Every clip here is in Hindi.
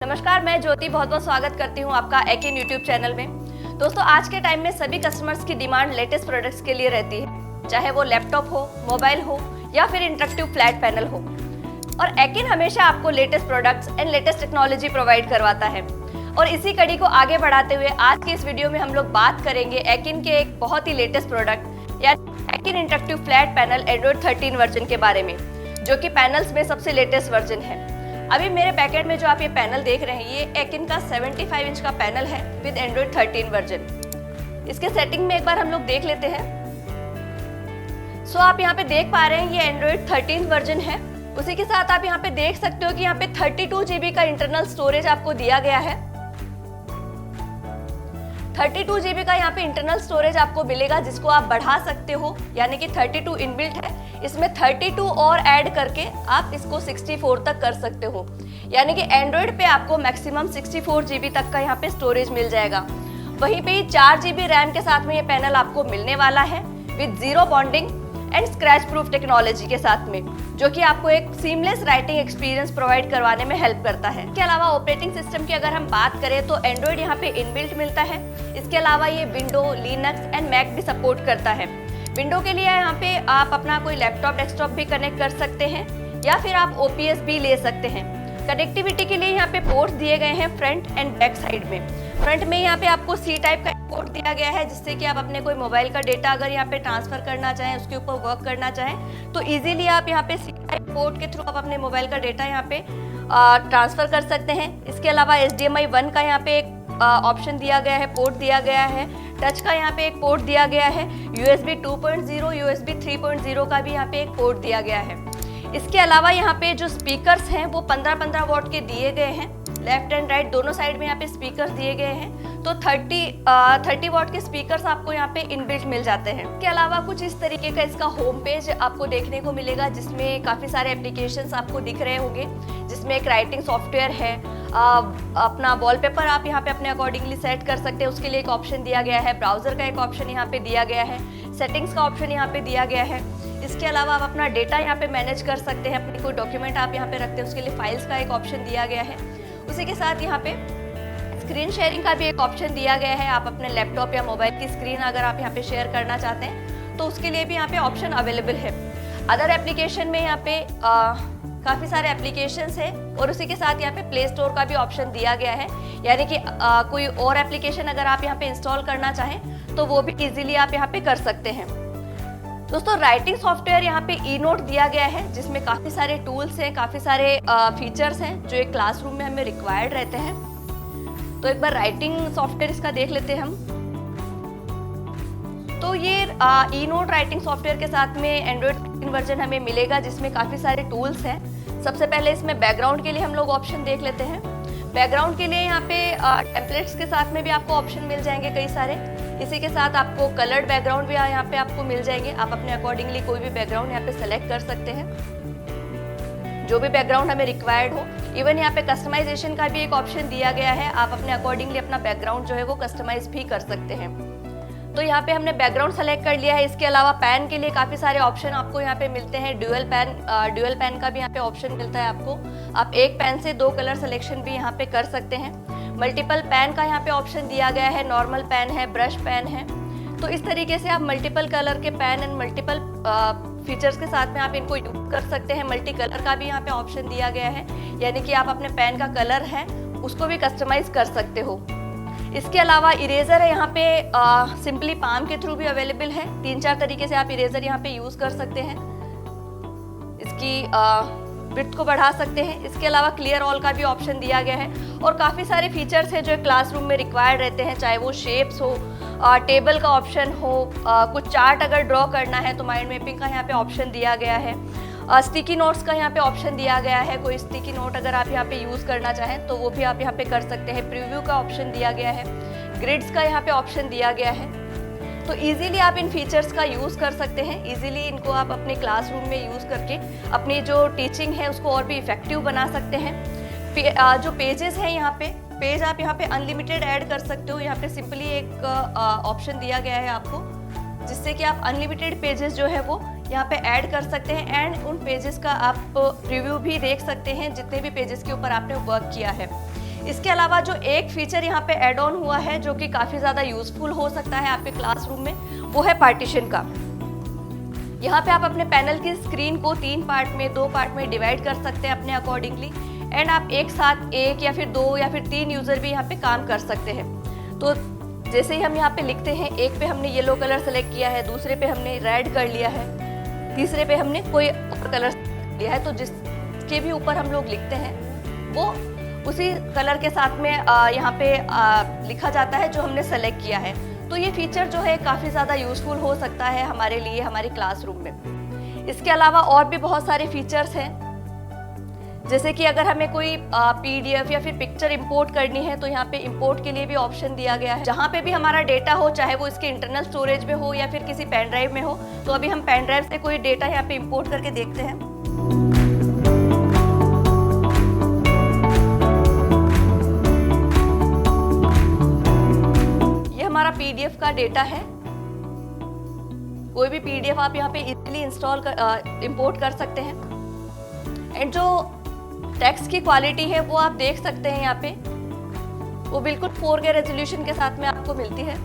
नमस्कार, मैं ज्योति बहुत बहुत स्वागत करती हूँ आपका एकिन यूट्यूब चैनल में। दोस्तों, आज के टाइम में सभी कस्टमर्स की डिमांड लेटेस्ट प्रोडक्ट्स के लिए रहती है, चाहे वो लैपटॉप हो, मोबाइल हो या फिर इंटरेक्टिव फ्लैट पैनल हो। और एकिन हमेशा आपको latest products and latest technology provide करवाता है। और इसी कड़ी को आगे बढ़ाते हुए आज की इस वीडियो में हम लोग बात करेंगे एकिन के एक बहुत ही लेटेस्ट प्रोडक्ट या Eakin interactive flat panel Android 13 version के बारे में, जो कि पैनल्स में सबसे लेटेस्ट वर्जन है। अभी मेरे पैकेट में जो आप ये पैनल देख रहे हैं, ये एकिन का 75 इंच का पैनल है विद एंड्रॉइड 13 वर्जन। इसके सेटिंग में एक बार हम लोग देख लेते हैं। आप यहाँ पे देख पा रहे हैं ये एंड्रॉइड 13 वर्जन है। उसी के साथ आप यहाँ पे देख सकते हो कि यहाँ पे 32 GB का इंटरनल स्टोरेज आपको दिया गया है। 32 GB का यहाँ पे इंटरनल स्टोरेज आपको मिलेगा, जिसको आप बढ़ा सकते हो, यानी कि 32 इनबिल्ट है। इसमें 32 और ऐड करके आप इसको 64 तक कर सकते हो, यानी कि एंड्रॉइड पे आपको मैक्सिमम 64 GB तक का यहाँ पे स्टोरेज मिल जाएगा। वहीं पे 4 GB रैम के साथ में ये पैनल आपको मिलने वाला है with zero bonding and scratch proof technology के साथ में, जो कि आपको एक सीमलेस राइटिंग एक्सपीरियंस प्रोवाइड करवाने में हेल्प करता है। इसके अलावा ऑपरेटिंग सिस्टम की अगर हम बात करें तो एंड्रॉइड यहाँ पे इनबिल्ट मिलता है। इसके अलावा ये विंडो, लिनक्स एंड मैक भी सपोर्ट करता है। विंडो के लिए यहाँ पे आप अपना कोई लैपटॉप, डेस्कटॉप भी कनेक्ट कर सकते हैं या फिर आप OPS भी ले सकते हैं। कनेक्टिविटी के लिए यहाँ पे पोर्ट्स दिए गए हैं फ्रंट एंड बैक साइड में। फ्रंट में यहाँ पे आपको C टाइप का पोर्ट दिया गया है, जिससे कि आप अपने कोई मोबाइल का डेटा अगर यहाँ पे ट्रांसफर करना चाहें, उसके ऊपर वर्क करना चाहें, तो इजीली आप यहाँ पे C टाइप पोर्ट के थ्रू आप अपने मोबाइल का डेटा यहाँ पे ट्रांसफर कर सकते हैं। इसके अलावा HDMI 1 का यहाँ पे एक ऑप्शन दिया गया है, पोर्ट दिया गया है। टच का यहाँ पे एक पोर्ट दिया गया है। USB 2.0, USB 3.0 का भी यहाँ पे एक पोर्ट दिया गया है। इसके अलावा यहाँ पे जो स्पीकर्स हैं वो 15-15 वॉट के दिए गए हैं। लेफ्ट एंड राइट दोनों साइड में यहाँ पे स्पीकर्स दिए गए हैं, तो 30 वॉट के स्पीकर्स आपको यहाँ पे इनबिल्ट मिल जाते हैं। इसके अलावा कुछ इस तरीके का इसका होम पेज आपको देखने को मिलेगा, जिसमें काफ़ी सारे एप्लीकेशंस आपको दिख रहे होंगे, जिसमें एक राइटिंग सॉफ्टवेयर है। अपना वॉलपेपर आप यहाँ पे अपने अकॉर्डिंगली सेट कर सकते हैं, उसके लिए एक ऑप्शन दिया गया है। ब्राउजर का एक ऑप्शन यहाँ पे दिया गया है। सेटिंग्स का ऑप्शन यहाँ पे दिया गया है। इसके अलावा आप अपना डेटा यहाँ पे मैनेज कर सकते हैं। अपनी कोई डॉक्यूमेंट आप यहाँ पे रखते हैं, उसके लिए फाइल्स का एक ऑप्शन दिया गया है। उसी के साथ यहाँ पे स्क्रीन शेयरिंग का भी एक ऑप्शन दिया गया है। आप अपने लैपटॉप या मोबाइल की स्क्रीन अगर आप यहाँ पे शेयर करना चाहते हैं, तो उसके लिए भी यहाँ पे ऑप्शन अवेलेबल है। अदर एप्लीकेशन में यहाँ पे काफ़ी सारे एप्लीकेशंस है, और उसी के साथ यहाँ पे प्ले स्टोर का भी ऑप्शन दिया गया है, यानी कि कोई और एप्लीकेशन अगर आप यहाँ पे इंस्टॉल करना चाहें तो वो भी इजीली आप यहाँ पे कर सकते हैं। दोस्तों, राइटिंग सॉफ्टवेयर यहाँ पे ई-नोट दिया गया है, जिसमें काफ़ी सारे टूल्स हैं, काफ़ी सारे फीचर्स हैं जो एक क्लासरूम में हमें रिक्वायर्ड रहते हैं। तो एक बार राइटिंग सॉफ्टवेयर इसका देख लेते हैं हम। तो ये ई-नोट राइटिंग सॉफ्टवेयर के साथ में एंड्रॉइड 13 वर्जन हमें मिलेगा, जिसमें काफ़ी सारे टूल्स हैं। सबसे पहले इसमें बैकग्राउंड के लिए हम लोग ऑप्शन देख लेते हैं। बैकग्राउंड के लिए यहाँ पे टेम्पलेट्स के साथ में भी आपको ऑप्शन मिल जाएंगे कई सारे। इसी के साथ आपको कलर्ड बैकग्राउंड भी यहाँ पे आपको मिल जाएंगे। आप अपने अकॉर्डिंगली कोई भी बैकग्राउंड यहाँ पे सेलेक्ट कर सकते हैं, जो भी बैकग्राउंड हमें रिक्वायर्ड हो। इवन यहाँ पे कस्टमाइजेशन का भी एक ऑप्शन दिया गया है। आप अपने अकॉर्डिंगली अपना बैकग्राउंड जो है वो कस्टमाइज भी कर सकते हैं। तो यहाँ पे हमने बैकग्राउंड सेलेक्ट कर लिया है। इसके अलावा पैन के लिए काफ़ी सारे ऑप्शन आपको यहाँ पे मिलते हैं। ड्यूअल पैन का भी यहाँ पे ऑप्शन मिलता है आपको। आप एक पैन से 2 कलर सिलेक्शन भी यहाँ पे कर सकते हैं। मल्टीपल पैन का यहाँ पे ऑप्शन दिया गया है। नॉर्मल पैन है, ब्रश पैन है। तो इस तरीके से आप मल्टीपल कलर के पैन एंड मल्टीपल फीचर्स के साथ में आप इनको यूज कर सकते हैं। मल्टी कलर का भी यहाँ पे ऑप्शन दिया गया है, यानी कि आप अपने पैन का कलर है उसको भी कस्टमाइज कर सकते हो। इसके अलावा इरेजर है यहाँ पे, सिंपली पाम के थ्रू भी अवेलेबल है। 3-4 तरीके से आप इरेजर यहाँ पे यूज कर सकते हैं। इसकी विड्थ को बढ़ा सकते हैं। इसके अलावा क्लियर ऑल का भी ऑप्शन दिया गया है, और काफ़ी सारे फीचर्स हैं जो क्लासरूम में रिक्वायर्ड रहते हैं, चाहे वो शेप्स हो, टेबल का ऑप्शन हो, कुछ चार्ट अगर ड्रॉ करना है तो माइंड मैपिंग का यहाँ पे ऑप्शन दिया गया है। स्टिकी नोट्स का यहाँ पे ऑप्शन दिया गया है। कोई स्टिकी नोट अगर आप यहाँ पे यूज़ करना चाहें तो वो भी आप यहाँ पे कर सकते हैं। प्रीव्यू का ऑप्शन दिया गया है। ग्रिड्स का यहाँ पे ऑप्शन दिया गया है। तो इजीली आप इन फीचर्स का यूज़ कर सकते हैं। इजीली इनको आप अपने क्लासरूम में यूज़ करके अपनी जो टीचिंग है उसको और भी इफेक्टिव बना सकते हैं। जो पेजेस हैं यहाँ पे, पेज आप यहाँ पे अनलिमिटेड ऐड कर सकते हो। यहाँ पे सिंपली एक ऑप्शन दिया गया है आपको, जिससे कि आप अनलिमिटेड पेजेस जो है वो यहाँ पे ऐड कर सकते हैं, एंड उन पेजेस का आप रिव्यू भी देख सकते हैं जितने भी पेजेस के ऊपर आपने वर्क किया है। इसके अलावा जो एक फीचर यहाँ पे ऐड ऑन हुआ है जो कि काफ़ी ज़्यादा यूजफुल हो सकता है आपके क्लासरूम में, वो है पार्टीशन का। यहाँ पे आप अपने पैनल की स्क्रीन को 3 पार्ट में, 2 पार्ट में डिवाइड कर सकते हैं अपने अकॉर्डिंगली, एंड आप एक साथ 1 या फिर 2 या फिर 3 यूज़र भी यहाँ पे काम कर सकते हैं। तो जैसे ही हम यहाँ पे लिखते हैं, एक पे हमने येलो कलर सेलेक्ट किया है, दूसरे पे हमने रेड कर लिया है, तीसरे पे हमने कोई और कलर लिया है, तो जिसके भी ऊपर हम लोग लिखते हैं वो उसी कलर के साथ में यहाँ पे लिखा जाता है जो हमने सेलेक्ट किया है। तो ये फीचर जो है काफ़ी ज़्यादा यूज़फुल हो सकता है हमारे लिए, हमारे क्लासरूम में। इसके अलावा और भी बहुत सारे फीचर्स हैं, जैसे कि अगर हमें कोई PDF या फिर पिक्चर इंपोर्ट करनी है तो यहाँ पे इंपोर्ट के लिए भी ऑप्शन दिया गया है। जहाँ पे भी हमारा डेटा हो, चाहे वो इसके इंटरनल स्टोरेज में हो या फिर किसी पेन ड्राइव में हो, तो अभी हम पेन ड्राइव से कोई डेटा यहाँ पे इंपोर्ट करके देखते हैं। ये हमारा PDF का डेटा है। कोई भी PDF आप यहाँ पे इजीली इंपोर्ट कर सकते हैं। एंड जो टेक्स्ट की क्वालिटी है वो आप देख सकते हैं यहाँ पे, वो बिल्कुल 4K रेजोल्यूशन के साथ में आपको मिलती है,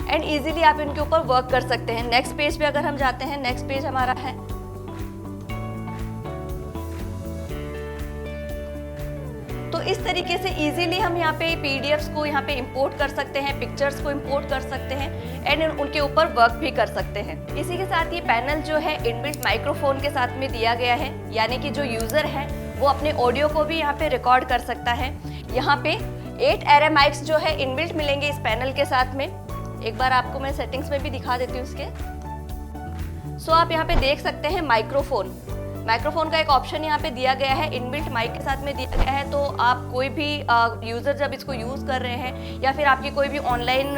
एंड इजीली आप इनके ऊपर वर्क कर सकते हैं। नेक्स्ट पेज पे अगर हम जाते हैं, नेक्स्ट पेज हमारा है, तो इस तरीके से इजीली हम यहाँ पे PDFs को यहाँ पे इंपोर्ट कर सकते हैं, पिक्चर्स को इंपोर्ट कर सकते हैं, एंड उनके ऊपर वर्क भी कर सकते हैं। इसी के साथ ये पैनल जो है इनबिल्ट माइक्रोफोन के साथ में दिया गया है, यानी कि जो यूजर है वो अपने ऑडियो को भी यहाँ पे रिकॉर्ड कर सकता है। यहाँ पे 8 एरे माइक्स जो है इनबिल्ट मिलेंगे इस पैनल के साथ में। एक बार आपको मैं सेटिंग्स में भी दिखा देती हूँ उसके। सो आप यहाँ पे देख सकते हैं माइक्रोफोन का एक ऑप्शन यहाँ पे दिया गया है, इनबिल्ट माइक के साथ में दिया गया है। तो आप कोई भी यूजर जब इसको यूज कर रहे हैं या फिर आपकी कोई भी ऑनलाइन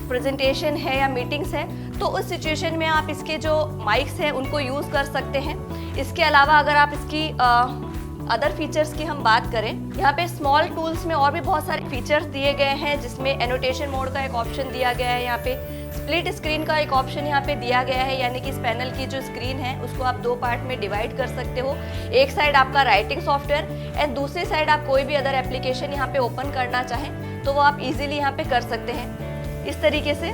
प्रेजेंटेशन है या मीटिंग्स है, तो उस सिचुएशन में आप इसके जो माइक्स हैं उनको यूज़ कर सकते हैं। इसके अलावा अगर आप इसकी अदर फीचर्स की हम बात करें, यहाँ पे स्मॉल टूल्स में और भी बहुत सारे फीचर्स दिए गए हैं, जिसमें एनोटेशन मोड का एक ऑप्शन दिया गया है, यहाँ पे स्प्लिट स्क्रीन का एक ऑप्शन यहाँ पे दिया गया है, यानी कि इस पैनल की जो स्क्रीन है उसको आप 2 पार्ट में डिवाइड कर सकते हो। एक साइड आपका राइटिंग सॉफ्टवेयर एंड दूसरी साइड आप कोई भी अदर एप्लीकेशन यहाँ पे ओपन करना चाहें तो वो आप इजीली यहाँ पे कर सकते हैं। इस तरीके से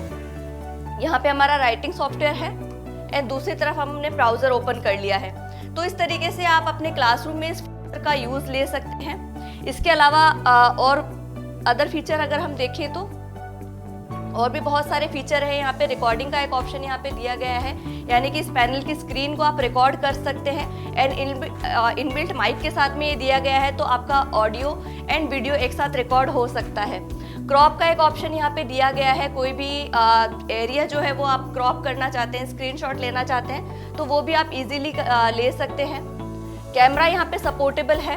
यहाँ पे हमारा राइटिंग सॉफ्टवेयर है एंड दूसरी तरफ हमने ब्राउजर ओपन कर लिया है। तो इस तरीके से आप अपने क्लासरूम में इस फीचर का यूज ले सकते हैं। इसके अलावा और अदर फीचर अगर हम देखें तो और भी बहुत सारे फीचर है। यहाँ पे रिकॉर्डिंग का एक ऑप्शन यहाँ पे दिया गया है, यानी कि इस पैनल की स्क्रीन को आप रिकॉर्ड कर सकते हैं एंड इनबिल्ट माइक के साथ में ये दिया गया है, तो आपका ऑडियो एंड वीडियो एक साथ रिकॉर्ड हो सकता है। क्रॉप का एक ऑप्शन यहाँ पे दिया गया है, कोई भी एरिया जो है वो आप क्रॉप करना चाहते हैं, स्क्रीनशॉट लेना चाहते हैं तो वो भी आप इजीली ले सकते हैं। कैमरा यहाँ पे सपोर्टेबल है,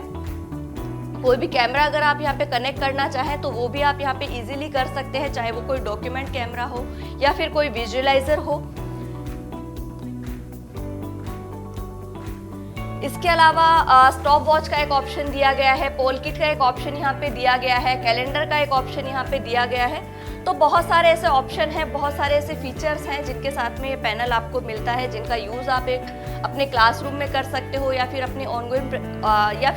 कोई भी कैमरा अगर आप यहाँ पे कनेक्ट करना चाहें तो वो भी आप यहाँ पे इजीली कर सकते हैं, चाहे वो कोई डॉक्यूमेंट कैमरा हो या फिर कोई विजुअलाइजर हो। इसके अलावा स्टॉप वॉच का एक ऑप्शन दिया गया है, पोल किट का एक ऑप्शन यहाँ पे दिया गया है, कैलेंडर का एक ऑप्शन यहाँ पे दिया गया है। तो बहुत सारे ऐसे ऑप्शन हैं, बहुत सारे ऐसे फीचर्स हैं जिनके साथ में ये पैनल आपको मिलता है, जिनका यूज़ आप अपने क्लासरूम में कर सकते हो या फिर अपनी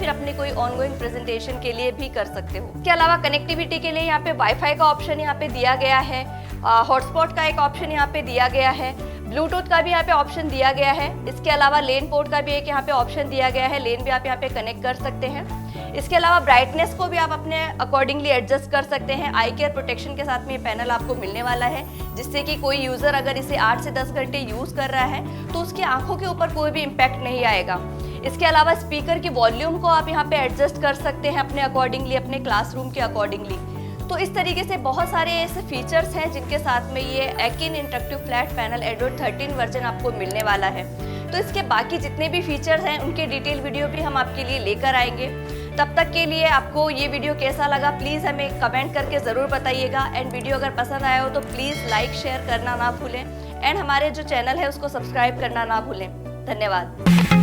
अपनी कोई ऑनगोइंग प्रेजेंटेशन के लिए भी कर सकते हो। इसके अलावा कनेक्टिविटी के लिए यहाँ पे वाईफाई का ऑप्शन यहाँ पे दिया गया है, हॉटस्पॉट का एक ऑप्शन यहाँ पे दिया गया है, ब्लूटूथ का भी यहाँ पे ऑप्शन दिया गया है। इसके अलावा लेन पोर्ट का भी एक यहाँ पे ऑप्शन दिया गया है, लेन भी आप यहाँ पे कनेक्ट कर सकते हैं। इसके अलावा ब्राइटनेस को भी आप अपने अकॉर्डिंगली एडजस्ट कर सकते हैं। आई केयर प्रोटेक्शन के साथ में ये पैनल आपको मिलने वाला है, जिससे कि कोई यूज़र अगर इसे 8 से 10 घंटे यूज़ कर रहा है तो उसकी आंखों के ऊपर कोई भी इम्पैक्ट नहीं आएगा। इसके अलावा स्पीकर की वॉल्यूम को आप यहाँ पे एडजस्ट कर सकते हैं अपने अकॉर्डिंगली, अपने क्लासरूम के अकॉर्डिंगली। तो इस तरीके से बहुत सारे ऐसे फीचर्स हैं जिनके साथ में ये Eakin interactive flat panel Android 13 version आपको मिलने वाला है। तो इसके बाकी जितने भी फीचर्स हैं उनके डिटेल वीडियो भी हम आपके लिए लेकर आएंगे। तब तक के लिए आपको ये वीडियो कैसा लगा प्लीज़ हमें कमेंट करके ज़रूर बताइएगा, एंड वीडियो अगर पसंद आया हो तो प्लीज़ लाइक शेयर करना ना भूलें, एंड हमारे जो चैनल है उसको सब्सक्राइब करना ना भूलें। धन्यवाद।